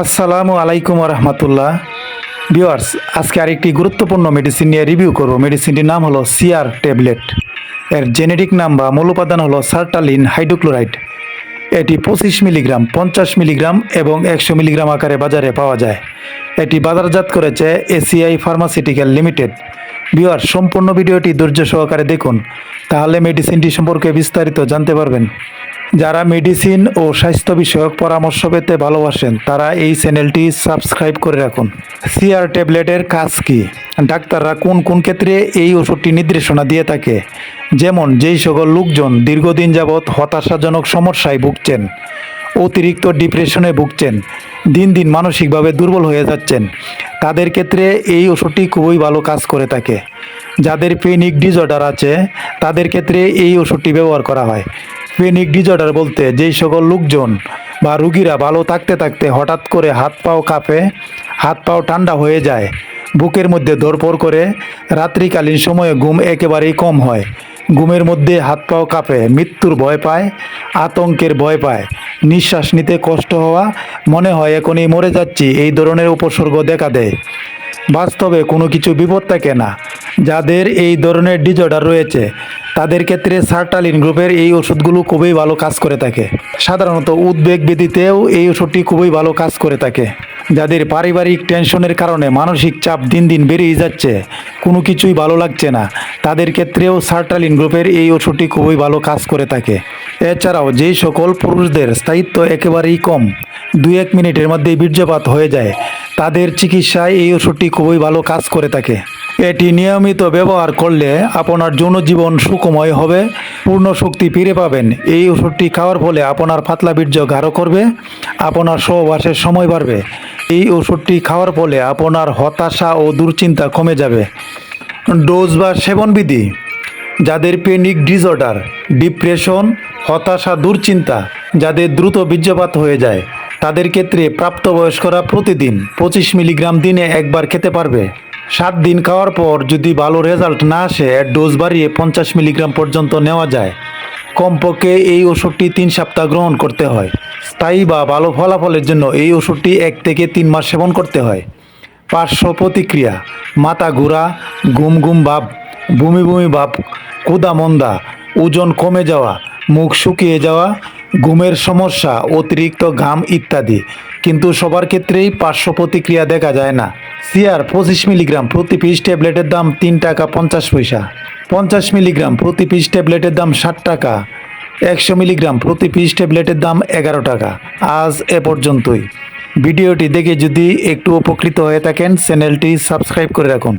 আসসালামু আলাইকুম রহমতুল্লাহ। ভিউয়ার্স, আজকে আরেকটি গুরুত্বপূর্ণ মেডিসিন নিয়ে রিভিউ করব। মেডিসিনটির নাম হলো সিআর ট্যাবলেট। এর জেনেটিক নাম বা মূল উপাদান হলো সার্টালিন হাইড্রোক্লোরাইড। এটি 25 মিলিগ্রাম, 50 মিলিগ্রাম এবং 100 মিলিগ্রাম আকারে বাজারে পাওয়া যায়। এটি বাজারজাত করেছে এসিআই ফার্মাসিউটিক্যাল লিমিটেড। ভিউয়ার্স, সম্পূর্ণ ভিডিওটি ধৈর্য সহকারে দেখুন, তাহলে মেডিসিনটি সম্পর্কে বিস্তারিত জানতে পারবেন। যারা মেডিসিন ও স্বাস্থ্য বিষয়ক পরামর্শ পেতে ভালোবাসেন তারা এই চ্যানেলটি সাবস্ক্রাইব করে রাখুন। সিআর ট্যাবলেটের কাজ কি? ডাক্তাররা কোন কোন ক্ষেত্রে এই ওষুধটি নির্দেশনা দিয়ে থাকে? যেমন যেই সকল লোকজন দীর্ঘদিন যাবৎ হতাশাজনক সমস্যায় ভুগছেন, অতিরিক্ত ডিপ্রেশনে ভুগছেন, দিন দিন মানসিকভাবে দুর্বল হয়ে যাচ্ছেন, তাদের ক্ষেত্রে এই ওষুধটি খুবই ভালো কাজ করে থাকে। যাদের পেনিক ডিসঅর্ডার আছে তাদের ক্ষেত্রে এই ওষুধটি ব্যবহার করা হয়। পেনিক ডিসঅর্ডার বলতে যেই সকল লোকজন বা রুগীরা ভালো থাকতে থাকতে হঠাৎ করে হাত পাও কাঁপে, হাত পাও ঠান্ডা হয়ে যায়, বুকের মধ্যে ধড়ফড় করে, রাত্রিকালীন সময়ে ঘুম একেবারেই কম হয়, ঘুমের মধ্যে হাত পাও কাঁপে, মৃত্যুর ভয় পায়, আতঙ্কের ভয় পায়, নিঃশ্বাস নিতে কষ্ট হওয়া, মনে হয় এখনই মরে যাচ্ছি, এই ধরনের উপসর্গ দেখা দেয়। বাস্তবে কোনো কিছু বিপদ থাকে না। যাদের এই ধরনের ডিসঅর্ডার রয়েছে তাদের ক্ষেত্রে সার্টালিন গ্রুপের এই ওষুধগুলো খুবই ভালো কাজ করে থাকে। সাধারণত উদ্বেগ ব্যাধিতেও এই ওষুধটি খুবই ভালো কাজ করে থাকে। যাদের পারিবারিক টেনশনের কারণে মানসিক চাপ দিন দিন বেড়েই যাচ্ছে, কোনো কিছুই ভালো লাগছে না, তাদের ক্ষেত্রেও সার্টালিন গ্রুপের এই ওষুধটি খুবই ভালো কাজ করে থাকে। এছাড়াও যেই সকল পুরুষদের স্থায়িত্ব একেবারেই কম, 2-1 মিনিটের মধ্যেই বীর্যপাত হয়ে যায়, তাদের চিকিৎসায় এই ওষুধটি খুবই ভালো কাজ করে থাকে। এটি নিয়মিত ব্যবহার করলে আপনার যৌন জীবন সুখময় হবে, পূর্ণ শক্তি ফিরে পাবেন। এই ওষুধটি খাওয়ার ফলে আপনার পাতলা বীর্য গাঢ় করবে, আপনার সহবাসের সময় বাড়বে। এই ওষুধটি খাওয়ার ফলে আপনার হতাশা ও দুশ্চিন্তা কমে যাবে। ডোজ বা সেবনবিধি: যাদের পেনিক ডিসঅর্ডার, ডিপ্রেশন, হতাশা, দুশ্চিন্তা, যাদের দ্রুত বীর্যপাত হয়ে যায়, তাদের ক্ষেত্রে প্রাপ্তবয়স্করা প্রতিদিন 25 মিলিগ্রাম দিনে একবার খেতে পারবে। 7 দিন খাওয়ার পর যদি ভালো রেজাল্ট না আসে, ডোজ বাড়িয়ে 50 মিলিগ্রাম পর্যন্ত নেওয়া যায়। কমপক্ষে এই ওষুধটি 3 সপ্তাহ গ্রহণ করতে হয়। স্থায়ী বা ভালো ফলাফলের জন্য এই ওষুধটি 1 থেকে 3 মাস সেবন করতে হয়। পার্শ্ব প্রতিক্রিয়া: মাথা ঘোরা, ঘুম ঘুম ভাব, বমি বমি ভাব, ক্ষুধা মন্দা, ওজন কমে যাওয়া, মুখ শুকিয়ে যাওয়া, ঘুমের সমস্যা, অতিরিক্ত ঘাম ইত্যাদি। কিন্তু সবার ক্ষেত্রেই পার্শ্ব প্রতিক্রিয়া দেখা যায় না। সিআর 25 মিলিগ্রাম প্রতি পিস ট্যাবলেটের দাম 3 টাকা 50 পয়সা। 50 মিলিগ্রাম প্রতি পিস ট্যাবলেটের দাম 60 টাকা। 100 মিলিগ্রাম প্রতি পিস ট্যাবলেটের দাম 11 টাকা। আজ এ পর্যন্তই। ভিডিওটি দেখে যদি একটু উপকৃত হয়ে থাকেন, চ্যানেলটি সাবস্ক্রাইব করে রাখুন।